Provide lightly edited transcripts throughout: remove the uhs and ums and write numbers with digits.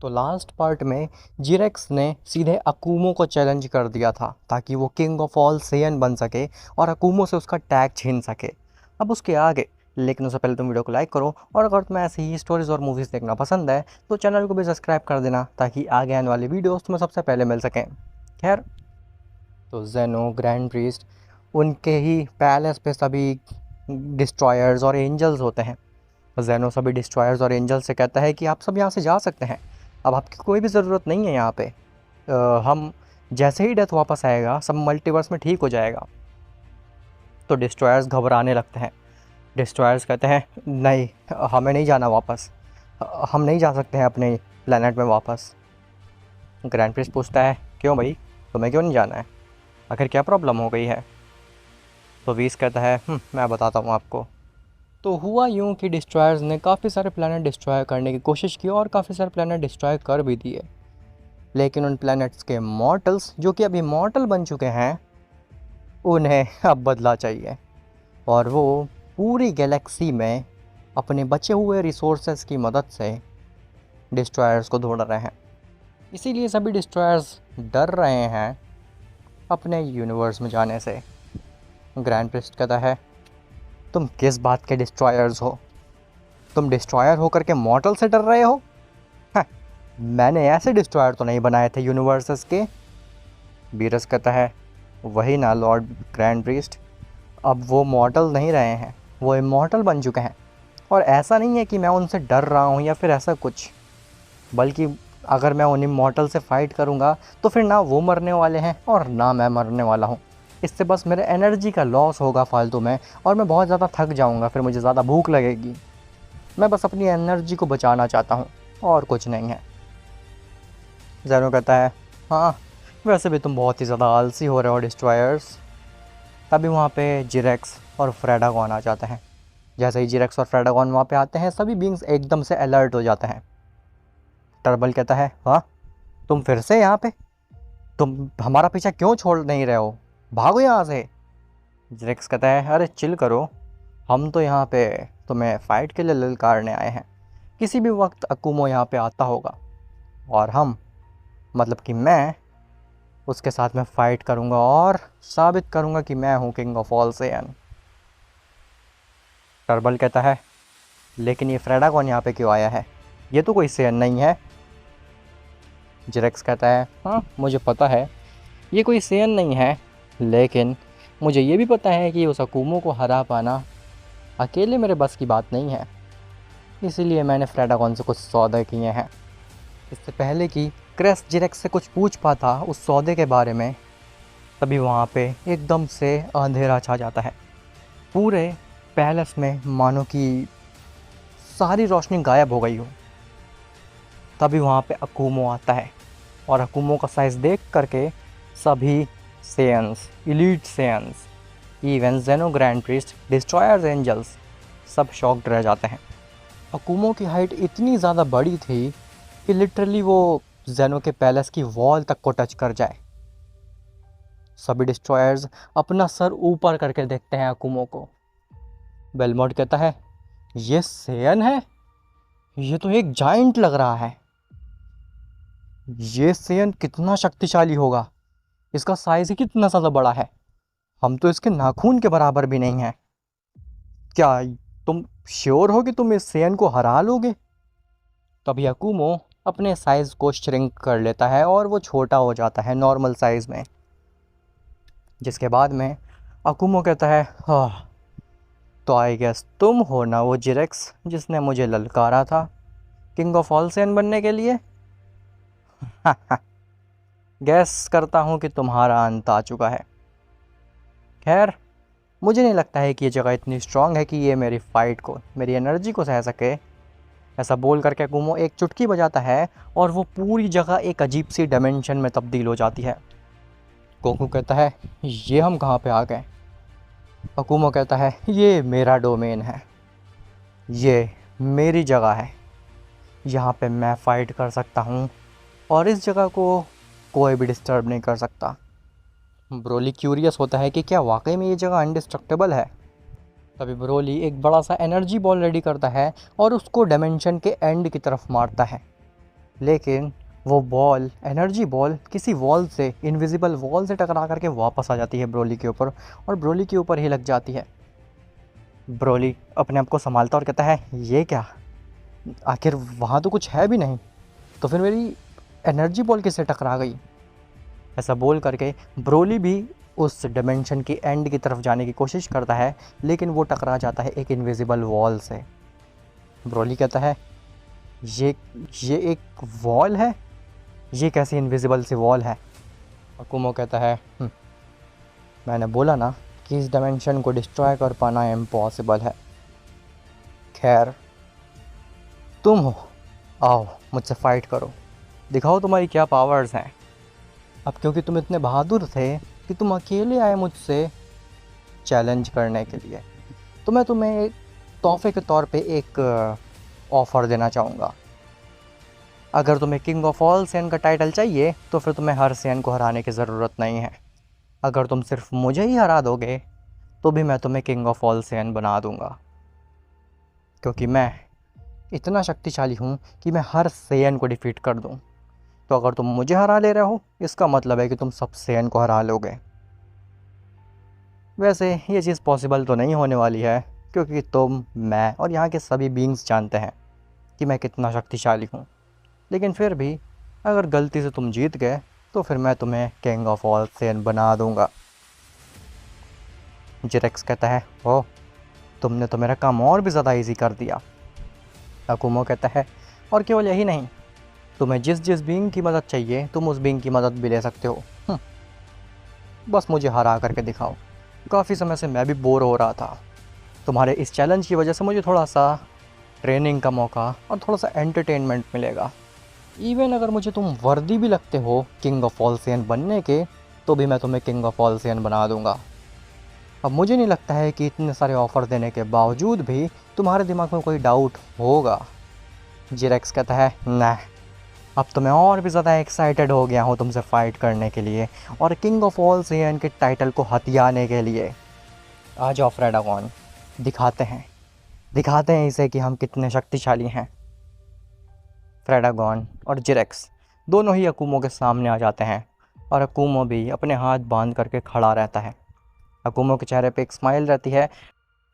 तो last part में जिरेक्स ने सीधे अकूमो को चैलेंज कर दिया था ताकि वो किंग ऑफ ऑल सेयन बन सके और अकूमो से उसका टैग छीन सके। अब उसके आगे, लेकिन उससे पहले तुम वीडियो को लाइक करो, और अगर तुम्हें ऐसी ही स्टोरीज़ और मूवीज़ देखना पसंद है तो चैनल को भी सब्सक्राइब कर देना ताकि आगे आने वाली वीडियोस तुम्हें सबसे पहले मिल सकें। खैर, तो जेनो ग्रैंड प्रीस्ट, उनके ही पैलेस पे सभी डिस्ट्रॉयर्स और एंजल्स होते हैं। जेनो सभी डिस्ट्रॉयर्स और एंजल्स से कहता है कि आप सब यहाँ से जा सकते हैं, अब आपकी कोई भी ज़रूरत नहीं है यहाँ पे। हम जैसे ही डेथ वापस आएगा सब मल्टीवर्स में ठीक हो जाएगा। तो डिस्ट्रॉयर्स घबराने लगते हैं। डिस्ट्रॉयर्स कहते हैं नहीं, हमें नहीं जाना वापस, हम नहीं जा सकते हैं अपने प्लेनेट में वापस। ग्रैंड प्रिस्ट पूछता है क्यों भाई, तुम्हें क्यों नहीं जाना है, आखिर क्या प्रॉब्लम हो गई है। तो वीस कहता है मैं बताता हूँ आपको। तो हुआ यूँ कि डिस्ट्रॉयर्स ने काफ़ी सारे प्लैनेट डिस्ट्रॉय करने की कोशिश की और काफ़ी सारे प्लैनेट डिस्ट्रॉय कर भी दिए, लेकिन उन प्लैनेट्स के मॉर्टल्स जो कि अभी मॉर्टल बन चुके हैं उन्हें अब बदला चाहिए, और वो पूरी गैलेक्सी में अपने बचे हुए रिसोर्सेज की मदद से डिस्ट्रॉयर्स को ढूंढ रहे हैं। इसीलिए सभी डिस्ट्रॉयर्स डर रहे हैं अपने यूनिवर्स में जाने से। ग्रैंड प्रिस्ट कहता है तुम किस बात के डिस्ट्रॉयर्स हो, तुम डिस्ट्रॉयर होकर के मॉर्टल से डर रहे हो। हाँ, मैंने ऐसे डिस्ट्रॉयर तो नहीं बनाए थे यूनिवर्सेस के। बीरस कहता है वही ना लॉर्ड ग्रैंड प्रीस्ट, अब वो मॉर्टल नहीं रहे हैं, वो इमॉर्टल बन चुके हैं। और ऐसा नहीं है कि मैं उनसे डर रहा हूँ या फिर ऐसा कुछ, बल्कि अगर मैं उन इमॉर्टल से फाइट करूँगा तो फिर ना वो मरने वाले हैं और ना मैं मरने वाला हूँ। इससे बस मेरे एनर्जी का लॉस होगा फालतू में, और मैं बहुत ज़्यादा थक जाऊँगा, फिर मुझे ज़्यादा भूख लगेगी। मैं बस अपनी एनर्जी को बचाना चाहता हूँ और कुछ नहीं है। ज़ेनो कहता है हाँ, वैसे भी तुम बहुत ही ज़्यादा आलसी हो रहे हो डिस्ट्रॉयर्स। तभी वहाँ पे जिरेक्स और फ्रेडागॉन आ जाते हैं। जैसे ही जिरेक्स और फ्रेडागॉन वहाँ पे आते हैं सभी बींग्स एकदम से अलर्ट हो जाते हैं। टर्बल कहता है हाँ, तुम फिर से यहाँ पे, तुम हमारा पीछा क्यों छोड़ नहीं रहे हो, भागो यहाँ से। जिरेक्स कहता है अरे चिल करो, हम तो यहाँ पे तुम्हें फ़ाइट के लिए ललकारने आए हैं। किसी भी वक्त अकुमो यहाँ पे आता होगा और हम, मतलब कि मैं, उसके साथ में फ़ाइट करूँगा और साबित करूँगा कि मैं हूँ king of all Saiyan. Trouble कहता है लेकिन ये फ्रेडागॉन यहाँ पे क्यों आया है, ये तो कोई सेयन नहीं है। जिरेक्स कहता है हाँ मुझे पता है ये कोई सेयन नहीं है, लेकिन मुझे ये भी पता है कि उस अकुमो को हरा पाना अकेले मेरे बस की बात नहीं है, इसीलिए मैंने फ्रेडागॉन से कुछ सौदे किए हैं। इससे पहले कि क्रेस जिरेक्स से कुछ पूछ पाता उस सौदे के बारे में, तभी वहाँ पे एकदम से अंधेरा छा जाता है। पूरे पैलेस में मानो कि सारी रोशनी गायब हो गई हो। तभी वहाँ पे अकुमो आता है, और अकुमो का साइज़ देख करके सभी सेयंस, इलीट सेयंस, इवन जेनो ग्रैंड प्रीस्ट, डिस्ट्रॉयर्स, एंजल्स, सब शॉक्ड रह जाते हैं। अकुमो की हाइट इतनी ज़्यादा बड़ी थी कि लिटरली वो जेनो के पैलेस की वॉल तक को टच कर जाए। सभी डिस्ट्रॉयर्स अपना सर ऊपर करके देखते हैं अकुमो को। बेलमोट कहता है ये सेयन है, ये तो एक जाइंट लग रहा है, ये सेयन कितना शक्तिशाली होगा, इसका साइज ही कितना ज़्यादा बड़ा है, हम तो इसके नाखून के बराबर भी नहीं हैं। क्या तुम श्योर हो कि तुम इस सेयन को हरा लोगे। तभी अकुमो अपने साइज़ को श्रिंक कर लेता है और वो छोटा हो जाता है नॉर्मल साइज़ में। जिसके बाद में अकुमो कहता है हाँ, तो आई गेस तुम हो ना वो जिरेक्स जिसने मुझे ललकारा था किंग ऑफ ऑल सेयन बनने के लिए। गैस करता हूँ कि तुम्हारा अंत आ चुका है। खैर, मुझे नहीं लगता है कि ये जगह इतनी स्ट्रांग है कि ये मेरी फ़ाइट को, मेरी एनर्जी को सह सके। ऐसा बोल करके अकुमो एक चुटकी बजाता है और वो पूरी जगह एक अजीब सी डायमेंशन में तब्दील हो जाती है। गोकू कहता है ये हम कहाँ पे आ गए। अकुमो कहता है ये मेरा डोमेन है, ये मेरी जगह है, यहाँ पे मैं फ़ाइट कर सकता हूँ और इस जगह को कोई भी डिस्टर्ब नहीं कर सकता। ब्रोली क्यूरियस होता है कि क्या वाकई में ये जगह अनडिस्ट्रक्टेबल है। तभी ब्रोली एक बड़ा सा एनर्जी बॉल रेडी करता है और उसको डायमेंशन के एंड की तरफ मारता है। लेकिन वो बॉल, एनर्जी बॉल, किसी वॉल से, इनविजिबल वॉल से टकरा करके वापस आ जाती है ब्रोली के ऊपर और ब्रोली के ऊपर ही लग जाती है। ब्रोली अपने आप को संभालता और कहता है ये क्या, आखिर वहाँ तो कुछ है भी नहीं, तो फिर मेरी एनर्जी बॉल किससे टकरा गई। ऐसा बोल करके ब्रोली भी उस डिमेंशन की एंड की तरफ जाने की कोशिश करता है, लेकिन वो टकरा जाता है एक इनविजिबल वॉल से। ब्रोली कहता है ये ये एक वॉल है, ये कैसी इनविजिबल सी वॉल है। अकुमो कहता है मैंने बोला ना कि इस डिमेंशन को डिस्ट्रॉय कर पाना इम्पॉसिबल है। खैर तुम हो, आओ मुझसे फाइट करो, दिखाओ तुम्हारी क्या पावर्स हैं। अब क्योंकि तुम इतने बहादुर थे कि तुम अकेले आए मुझसे चैलेंज करने के लिए, तो मैं तुम्हें एक तोहफे के तौर पे एक ऑफ़र देना चाहूँगा। अगर तुम्हें किंग ऑफ ऑल सेन का टाइटल चाहिए तो फिर तुम्हें हर सेन को हराने की ज़रूरत नहीं है। अगर तुम सिर्फ मुझे ही हरा दोगे तो भी मैं तुम्हें किंग ऑफ ऑल सेन बना दूँगा, क्योंकि मैं इतना शक्तिशाली हूँ कि मैं हर सेन को डिफीट कर दूँ। तो अगर तुम मुझे हरा ले रहे हो इसका मतलब है कि तुम सब सेन को हरा लोगे। वैसे ये चीज़ पॉसिबल तो नहीं होने वाली है, क्योंकि तुम, मैं और यहाँ के सभी बींग्स जानते हैं कि मैं कितना शक्तिशाली हूँ। लेकिन फिर भी अगर गलती से तुम जीत गए तो फिर मैं तुम्हें किंग ऑफ ऑल सेन बना दूँगा। जिरेक्स कहता है ओह, तुमने तो मेरा काम और भी ज़्यादा इजी कर दिया। अकुमो कहता है और केवल यही नहीं, तुम्हें जिस जिस बीइंग की मदद चाहिए तुम उस बीइंग की मदद भी ले सकते हो। बस मुझे हरा करके दिखाओ। काफ़ी समय से मैं भी बोर हो रहा था, तुम्हारे इस चैलेंज की वजह से मुझे थोड़ा सा ट्रेनिंग का मौका और थोड़ा सा एंटरटेनमेंट मिलेगा। इवन अगर मुझे तुम वर्दी भी लगते हो किंग ऑफ ऑल सेन बनने के, तो भी मैं तुम्हें किंग ऑफ ऑल सेन बना दूंगा। अब मुझे नहीं लगता है कि इतने सारे ऑफ़र देने के बावजूद भी तुम्हारे दिमाग में कोई डाउट होगा। जिरेक्स कहता है ना, अब तो मैं और भी ज़्यादा एक्साइटेड हो गया हूँ तुमसे फ़ाइट करने के लिए और किंग ऑफ ऑल सेन के टाइटल को हथियाने के लिए। आ जाओ फ्रेडागॉन, दिखाते हैं इसे कि हम कितने शक्तिशाली हैं। फ्रेडागॉन और जिरेक्स दोनों ही अकुमो के सामने आ जाते हैं और अकुमो भी अपने हाथ बांध करके खड़ा रहता है। अकुमो के चेहरे पे एक स्माइल रहती है,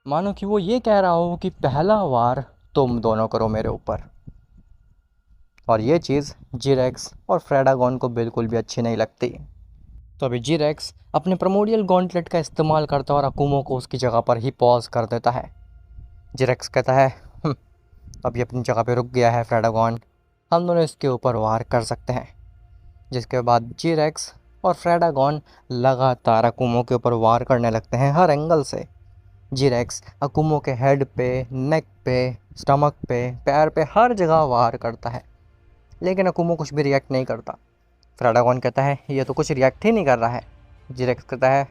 मानो कि वो ये कह रहा हो कि पहला वार तुम दोनों करो मेरे ऊपर। और ये चीज़ जिरेक्स और फ्रेडागॉन को बिल्कुल भी अच्छी नहीं लगती। तो अभी जिरेक्स अपने प्रोमोडियल गॉन्टलेट का इस्तेमाल करता है और अकुमो को उसकी जगह पर ही पॉज कर देता है। जिरेक्स कहता है अभी अपनी जगह पे रुक गया है फ्रेडागॉन, हम दोनों इसके ऊपर वार कर सकते हैं। जिसके बाद जिरेक्स और फ्रेडागॉन लगातार अकुमो के ऊपर वार करने लगते हैं हर एंगल से। जिरेक्स अकुमो के हेड पे, नेक पे, स्टमक पे, पैर पे, हर जगह वार करता है, लेकिन अकुमो कुछ भी रिएक्ट नहीं करता। फ्रेडागॉन कहता है ये तो कुछ रिएक्ट ही नहीं कर रहा है। जिरेक्स कहता है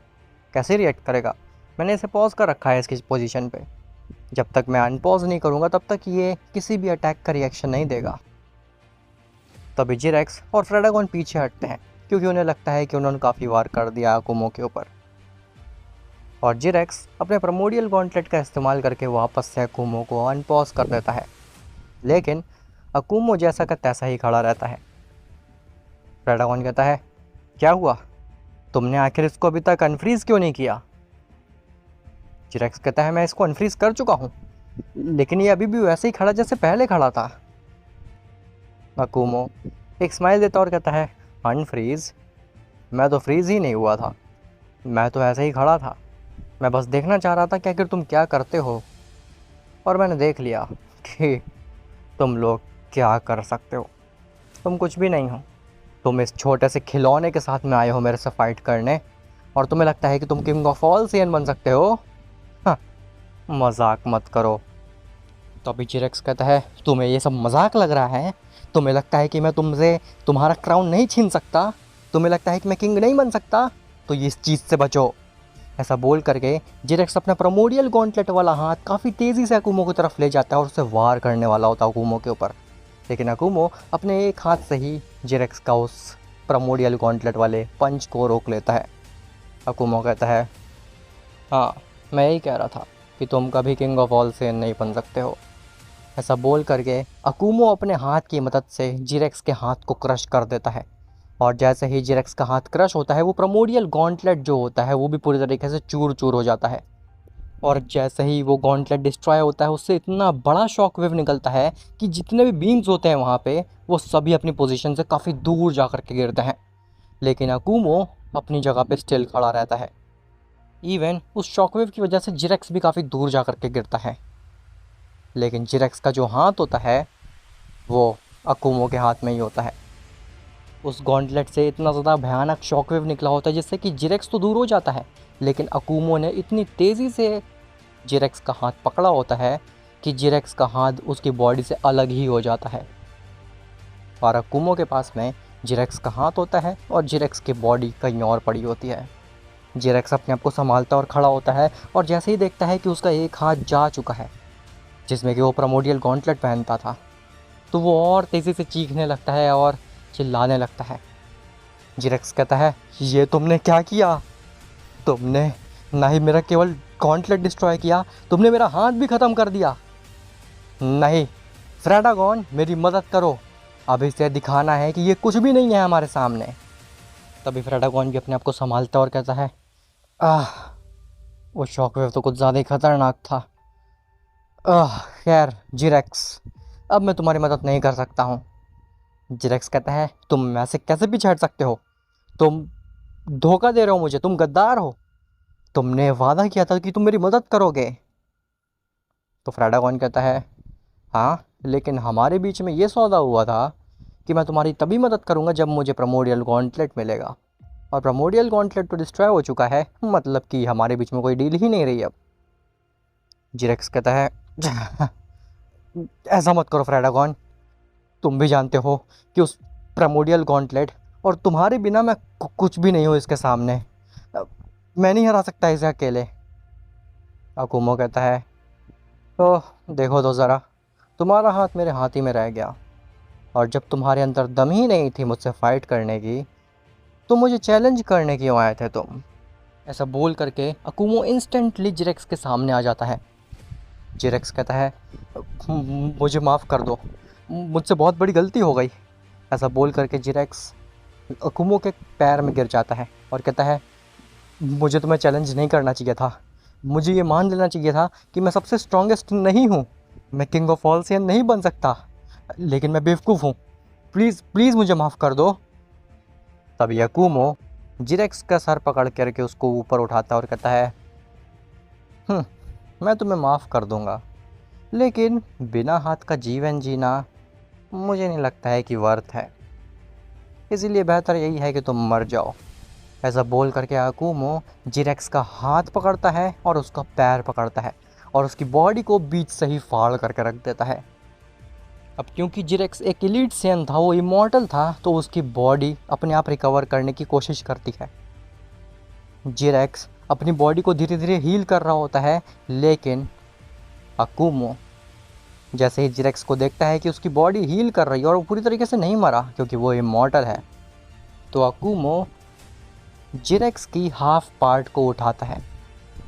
कैसे रिएक्ट करेगा, मैंने इसे पॉज कर रखा है इसकी पोजीशन पे, जब तक मैं अनपॉज नहीं करूँगा तब तक ये किसी भी अटैक का रिएक्शन नहीं देगा। तभी जिरेक्स और फ्रेडागॉन पीछे हटते हैं, क्योंकि उन्हें लगता है कि उन्होंने काफ़ी वार कर दिया अकुमो के ऊपर। और जिरेक्स अपने प्रोमोडियल गॉन्टलेट का इस्तेमाल करके वापस से अकुमो को अनपॉज कर देता है, लेकिन अकुमो जैसा का तैसा ही खड़ा रहता है। फ्रेडागॉन कहता है क्या हुआ, तुमने आखिर इसको अभी तक अनफ्रीज़ क्यों नहीं किया। जिरेक्स कहता है मैं इसको अनफ्रीज़ कर चुका हूँ, लेकिन ये अभी भी वैसे ही खड़ा जैसे पहले खड़ा था। अकुमो एक स्माइल देता और कहता है अनफ्रीज़, मैं तो फ्रीज़ ही नहीं हुआ था, मैं तो ऐसे ही खड़ा था, मैं बस देखना चाह रहा था कि आखिर तुम क्या करते हो, और मैंने देख लिया कि तुम लोग क्या कर सकते हो। तुम कुछ भी नहीं हो, तुम इस छोटे से खिलौने के साथ में आए हो मेरे से फाइट करने, और तुम्हें लगता है कि तुम किंग ऑफ ऑल सेन बन सकते हो। हाँ, मजाक मत करो। तो अभी जिरेक्स कहता है तुम्हें ये सब मजाक लग रहा है, तुम्हें लगता है कि मैं तुमसे तुम्हारा क्राउन नहीं छीन सकता, तुम्हें लगता है कि मैं किंग नहीं बन सकता, तो ये इस चीज़ से बचो। ऐसा बोल करके जिरेक्स अपना प्रोमोडियल गॉन्टलेट वाला हाथ काफ़ी तेज़ी से अकुमो की तरफ ले जाता है और उससे वार करने वाला होता है अकुमो के ऊपर, लेकिन अकुमो अपने एक हाथ से ही जिरेक्स का उस प्रोमोडियल गॉन्टलेट वाले पंच को रोक लेता है। अकुमो कहता है हाँ, मैं यही कह रहा था कि तुम कभी किंग ऑफ ऑल सेन नहीं बन सकते हो। ऐसा बोल करके अकुमो अपने हाथ की मदद से जिरेक्स के हाथ को क्रश कर देता है। और जैसे ही जिरेक्स का हाथ क्रश होता है वो प्रोमोडियल गॉन्टलेट जो होता है वो भी पूरी तरीके से चूर चूर हो जाता है। और जैसे ही वो गॉन्टलेट डिस्ट्रॉय होता है उससे इतना बड़ा शॉक वेव निकलता है कि जितने भी बीम्स होते हैं वहाँ पे वो सभी अपनी पोजीशन से काफ़ी दूर जा कर के गिरते हैं। लेकिन अकुमो अपनी जगह पे स्टिल खड़ा रहता है। इवन उस शॉकवेव की वजह से जिरेक्स भी काफ़ी दूर जा कर के गिरता है। लेकिन जिरेक्स का जो हाथ होता है वो अकुमो के हाथ में ही होता है। उस गॉन्टलेट से इतना ज़्यादा भयानक शॉकवेव निकला होता है जिससे कि जिरेक्स तो दूर हो जाता है, लेकिन अकुमो ने इतनी तेज़ी से जिरेक्स का हाथ पकड़ा होता है कि जिरेक्स का हाथ उसकी बॉडी से अलग ही हो जाता है। और अकुमो के पास में जिरेक्स का हाथ होता है और जिरेक्स की बॉडी कहीं और पड़ी होती है। जिरेक्स अपने आप को संभालता और खड़ा होता है और जैसे ही देखता है कि उसका एक हाथ जा चुका है जिसमें कि वो प्रोमोडियल गॉन्टलेट पहनता था, तो वो और तेज़ी से चीखने लगता है और चिल्लाने लगता है। जिरेक्स कहता है, ये तुमने क्या किया? तुमने ना ही मेरा केवल गॉन्टलेट डिस्ट्रॉय किया, तुमने मेरा हाथ भी ख़त्म कर दिया। नहीं फ्रेडागॉन, मेरी मदद करो, अब इसे दिखाना है कि ये कुछ भी नहीं है हमारे सामने। तभी फ्रेडागॉन भी अपने आप को संभालता और कहता है, आह, वो शॉकवेव तो कुछ ज़्यादा ही खतरनाक था। खैर जिरेक्स, अब मैं तुम्हारी मदद नहीं कर सकता हूँ। जिरेक्स कहता है, तुम ऐसे कैसे पीछे हट सकते हो? तुम धोखा दे रहे हो मुझे, तुम गद्दार हो। तुमने वादा किया था कि तुम मेरी मदद करोगे। तो फ्रेडागॉन कहता है, हाँ, लेकिन हमारे बीच में ये सौदा हुआ था कि मैं तुम्हारी तभी मदद करूँगा जब मुझे प्रोमोडियल गॉन्टलेट मिलेगा। और प्रोमोडियल गॉन्टलेट तो डिस्ट्रॉय हो चुका है, मतलब कि हमारे बीच में कोई डील ही नहीं रही अब। जिरेक्स कहता है, ऐसा मत करो फ्रेडागॉन, तुम भी जानते हो कि उस प्रोमोडियल गॉन्टलेट और तुम्हारे बिना मैं कुछ भी नहीं हूँ इसके सामने। मैं नहीं हरा सकता इसे अकेले। अकुमो कहता है, तो देखो तो ज़रा, तुम्हारा हाथ मेरे हाथ ही में रह गया, और जब तुम्हारे अंदर दम ही नहीं थी मुझसे फ़ाइट करने की तो मुझे चैलेंज करने क्यों आए थे तुम? ऐसा बोल करके अकुमो इंस्टेंटली जिरेक्स के सामने आ जाता है। जिरेक्स कहता है, मुझे माफ़ कर दो, मुझसे बहुत बड़ी गलती हो गई। ऐसा बोल करके जिरेक्स अकुमो के पैर में गिर जाता है और कहता है, मुझे तुम्हें चैलेंज नहीं करना चाहिए था, मुझे ये मान लेना चाहिए था कि मैं सबसे स्ट्रॉन्गेस्ट नहीं हूँ, मैं किंग ऑफ ऑल सेयन नहीं बन सकता, लेकिन मैं बेवकूफ़ हूँ, प्लीज़ प्लीज़ मुझे माफ़ कर दो। तभी अकुमो जिरेक्स का सर पकड़ करके उसको ऊपर उठाता और कहता है, मैं तुम्हें माफ़ कर दूंगा, लेकिन बिना हाथ का जीवन जीना मुझे नहीं लगता है कि वर्थ है, इसीलिए बेहतर यही है कि तुम मर जाओ। ऐसा बोल करके अकुमो जिरेक्स का हाथ पकड़ता है और उसका पैर पकड़ता है और उसकी बॉडी को बीच से ही फाड़ करके रख देता है। अब क्योंकि जिरेक्स एक एलीट सेयन था, वो इमॉर्टल था, तो उसकी बॉडी अपने आप रिकवर करने की कोशिश करती है। जिरेक्स अपनी बॉडी को धीरे धीरे हील कर रहा होता है, लेकिन अकुमो जैसे ही जिरेक्स को देखता है कि उसकी बॉडी हील कर रही है और वो पूरी तरीके से नहीं मरा क्योंकि वो इमॉर्टल है, तो अकुमो जिरेक्स की हाफ पार्ट को उठाता है,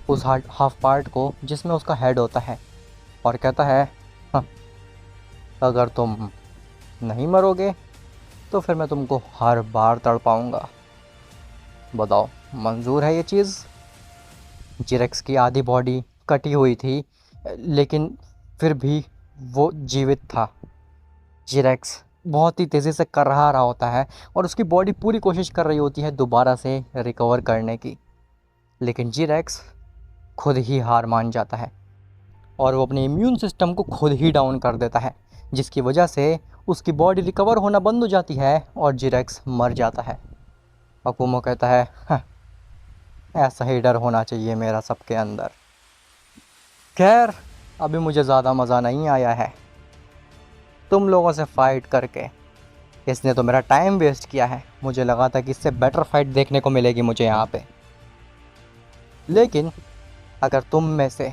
उस हाफ पार्ट को जिसमें उसका हेड होता है, और कहता है, हाँ, अगर तुम नहीं मरोगे तो फिर मैं तुमको हर बार तड़पाऊंगा। बताओ, मंजूर है ये चीज़? जिरेक्स की आधी बॉडी कटी हुई थी, लेकिन फिर भी वो जीवित था। जिरेक्स बहुत ही तेज़ी से कर रहा होता है और उसकी बॉडी पूरी कोशिश कर रही होती है दोबारा से रिकवर करने की, लेकिन जिरेक्स खुद ही हार मान जाता है और वो अपने इम्यून सिस्टम को खुद ही डाउन कर देता है, जिसकी वजह से उसकी बॉडी रिकवर होना बंद हो जाती है और जिरेक्स मर जाता है। अकुमो कहता है, "हाँ, ऐसा ही डर होना चाहिए मेरा सबके अंदर। खैर, अभी मुझे ज़्यादा मज़ा नहीं आया है तुम लोगों से फ़ाइट करके, इसने तो मेरा टाइम वेस्ट किया है। मुझे लगा था कि इससे बेटर फाइट देखने को मिलेगी मुझे यहाँ पे, लेकिन अगर तुम में से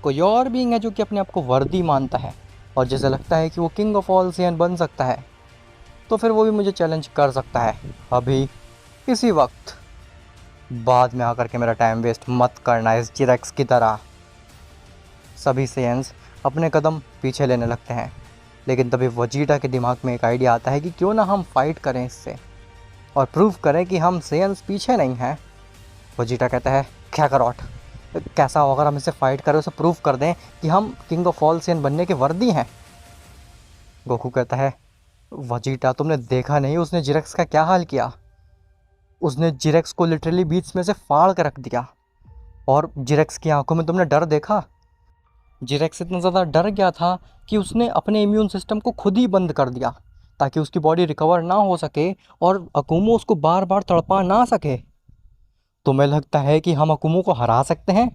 कोई और बीइंग है जो कि अपने आप को वर्दी मानता है और जैसे लगता है कि वो किंग ऑफ ऑल सेयन बन सकता है, तो फिर वो भी मुझे चैलेंज कर सकता है अभी, इसी वक्त। बाद में आकर के मेरा टाइम वेस्ट मत करना इस जिरेक्स की तरह। सभी सेयन्स अपने कदम पीछे लेने लगते हैं। लेकिन तभी वजीटा के दिमाग में एक आइडिया आता है कि क्यों ना हम फाइट करें इससे और प्रूव करें कि हम सेयन्स पीछे नहीं हैं। वजीटा कहता है कैकारोट, कैसा हो अगर हम इससे फाइट करें, उसे प्रूव कर दें कि हम किंग ऑफ ऑल सेयन बनने के वर्दी हैं। गोकू कहता है वजीटा तुमने देखा नहीं उसने जिरेक्स का क्या हाल किया। उसने जिरेक्स को लिटरली बीच में से फाड़ कर रख दिया। और जिरेक्स की आंखों में तुमने डर देखा। जिरेक्स इतना ज़्यादा डर गया था कि उसने अपने इम्यून सिस्टम को खुद ही बंद कर दिया ताकि उसकी बॉडी रिकवर ना हो सके और अकुमो उसको बार बार तड़पा ना सके। तुम्हें लगता है कि हम अकुमो को हरा सकते हैं?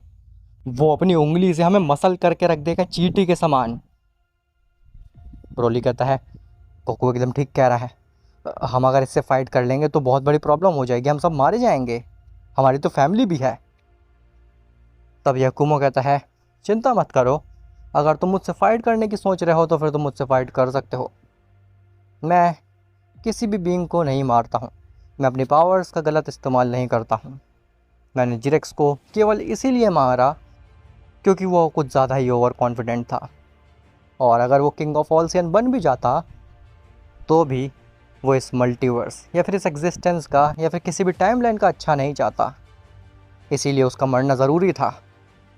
वो अपनी उंगली से हमें मसल करके रख देगा चींटी के समान। ब्रोली कहता है कोको एकदम ठीक कह रहा है, हम अगर इससे फाइट कर लेंगे तो बहुत बड़ी प्रॉब्लम हो जाएगी, हम सब मारे जाएंगे, हमारी तो फैमिली भी है। तब अकुमो कहता है चिंता मत करो, अगर तुम मुझसे फाइट करने की सोच रहे हो तो फिर तुम मुझसे फाइट कर सकते हो। मैं किसी भी बीइंग को नहीं मारता हूँ, मैं अपनी पावर्स का गलत इस्तेमाल नहीं करता हूँ। मैंने जिरेक्स को केवल इसीलिए मारा क्योंकि वो कुछ ज़्यादा ही ओवर कॉन्फिडेंट था, और अगर वो किंग ऑफ ऑल सेयन बन भी जाता तो भी वो इस मल्टीवर्स या फिर इस एग्जिस्टेंस का या फिर किसी भी टाइमलाइन का अच्छा नहीं चाहता। इसीलिए उसका मरना ज़रूरी था।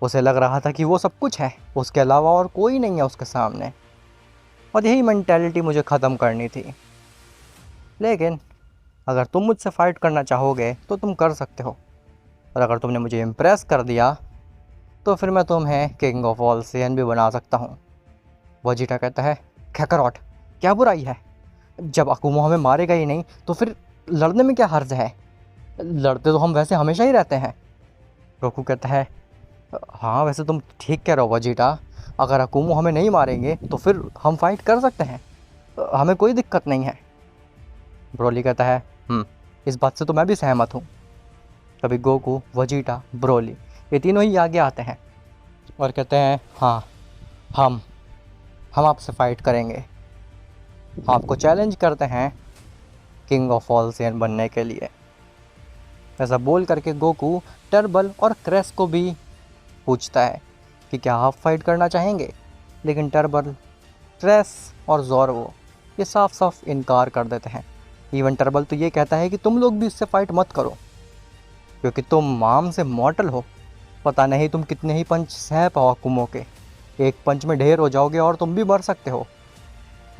उसे लग रहा था कि वो सब कुछ है, उसके अलावा और कोई नहीं है उसके सामने, और यही मेंटालिटी मुझे ख़त्म करनी थी। लेकिन अगर तुम मुझसे फ़ाइट करना चाहोगे तो तुम कर सकते हो, और अगर तुमने मुझे इम्प्रेस कर दिया तो फिर मैं तुम्हें किंग ऑफ ऑल सेयन भी बना सकता हूँ। वजीटा कहता है कैकारोट, क्या बुराई है? जब अकुमो हमें मारेगा ही नहीं तो फिर लड़ने में क्या हर्ज है? लड़ते तो हम वैसे हमेशा ही रहते हैं। गोकू कहता है हाँ वैसे तुम ठीक कह रहे हो वजीटा, अगर अकुमो हमें नहीं मारेंगे तो फिर हम फाइट कर सकते हैं, हमें कोई दिक्कत नहीं है। ब्रोली कहता है इस बात से तो मैं भी सहमत हूँ। तभी गोकू, वजीटा, ब्रोली ये तीनों ही आगे आते हैं और कहते हैं हाँ हम आपसे फाइट करेंगे, आपको चैलेंज करते हैं किंग ऑफ ऑल सेयन बनने के लिए। ऐसा बोल करके गोकू टर्बल और क्रेस को भी पूछता है कि क्या आप फाइट करना चाहेंगे, लेकिन टर्बल, क्रेस और ज़ोरो ये साफ साफ इनकार कर देते हैं। इवन टर्बल तो ये कहता है कि तुम लोग भी इससे फाइट मत करो क्योंकि तुम माम से मॉर्टल हो, पता नहीं तुम कितने ही पंच सह पाओ अकुमो के, एक पंच में ढेर हो जाओगे और तुम भी मर सकते हो।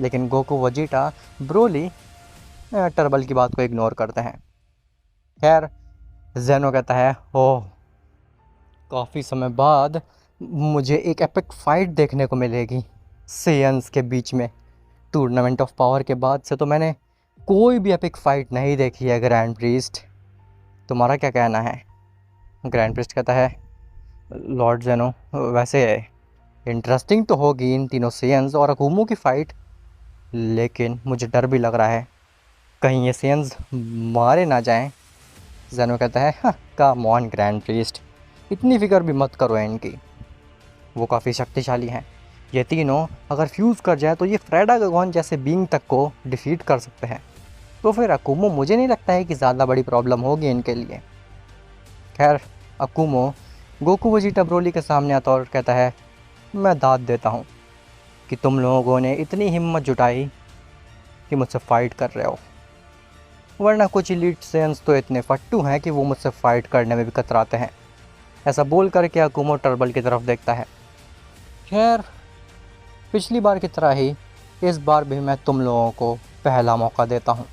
लेकिन गोकू, वजीटा, ब्रोली टर्बल की बात को इग्नोर करते हैं। खैर जेनो कहता है ओह काफ़ी समय बाद मुझे एक एपिक फाइट देखने को मिलेगी सेयंस के बीच में। टूर्नामेंट ऑफ पावर के बाद से तो मैंने कोई भी एपिक फाइट नहीं देखी है ग्रैंड प्रीस्ट, तुम्हारा क्या कहना है? ग्रैंड प्रीस्ट कहता है लॉर्ड जेनो वैसे इंटरेस्टिंग तो होगी इन तीनों सेयंस और अकुमो की फ़ाइट, लेकिन मुझे डर भी लग रहा है कहीं ये सेयंस मारे ना जाएं। जेनो कहता है हाँ कम ऑन ग्रैंड प्रीस्ट, इतनी फिक्र भी मत करो इनकी, वो काफ़ी शक्तिशाली हैं। ये तीनों अगर फ्यूज़ कर जाए तो ये फ्रेडागन जैसे बीइंग तक को डिफीट कर सकते हैं, तो फिर अकुमो मुझे नहीं लगता है कि ज़्यादा बड़ी प्रॉब्लम होगी इनके लिए। खैर अकुमो गोकू, वजीटा, ब्रोली के सामने आता और कहता है मैं दाद देता हूँ कि तुम लोगों ने इतनी हिम्मत जुटाई कि मुझसे फ़ाइट कर रहे हो, वरना कुछ इलीट सेयंस तो इतने फट्टू हैं कि वो मुझसे फ़ाइट करने में भी कतराते हैं। ऐसा बोल करके अकुमो टर्बल की तरफ देखता है। खैर पिछली बार की तरह ही इस बार भी मैं तुम लोगों को पहला मौका देता हूँ,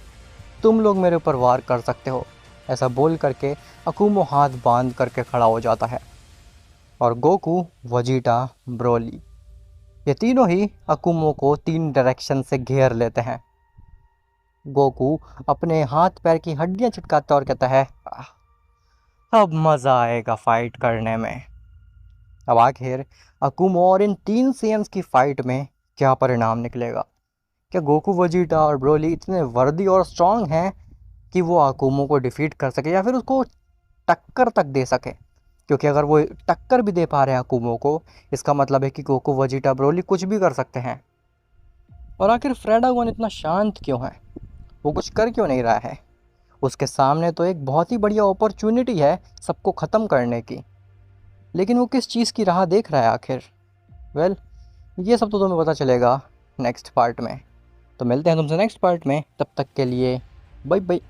तुम लोग मेरे ऊपर वार कर सकते हो। ऐसा बोल करके अकुमो हाथ बांध करके खड़ा हो जाता है और गोकू, वजीटा, ब्रोली ये तीनों ही अकुमो को 3 डायरेक्शन से घेर लेते हैं। गोकू अपने हाथ पैर की हड्डियां चिटकाता और कहता है अब मज़ा आएगा फाइट करने में। अब आखिर अकुमो और इन 3 सेयंस की फाइट में क्या परिणाम निकलेगा? क्या गोकू, वजीटा और ब्रोली इतने वर्दी और स्ट्रांग हैं कि वो अकुमो को डिफीट कर सके या फिर उसको टक्कर तक दे सके? क्योंकि अगर वो टक्कर भी दे पा रहे हैं अकुमो को, इसका मतलब है कि गोकू, वजीटा, ब्रोली कुछ भी कर सकते हैं। और आखिर फ्रेडागोन इतना शांत क्यों है? वो कुछ कर क्यों नहीं रहा है? उसके सामने तो एक बहुत ही बढ़िया अपॉर्चुनिटी है सबको ख़त्म करने की, लेकिन वो किस चीज़ की राह देख रहा है आखिर? वेल ये सब तो तुम्हें पता चलेगा नेक्स्ट पार्ट में। तो मिलते हैं तुमसे नेक्स्ट पार्ट में, तब तक के लिए बाय बाय।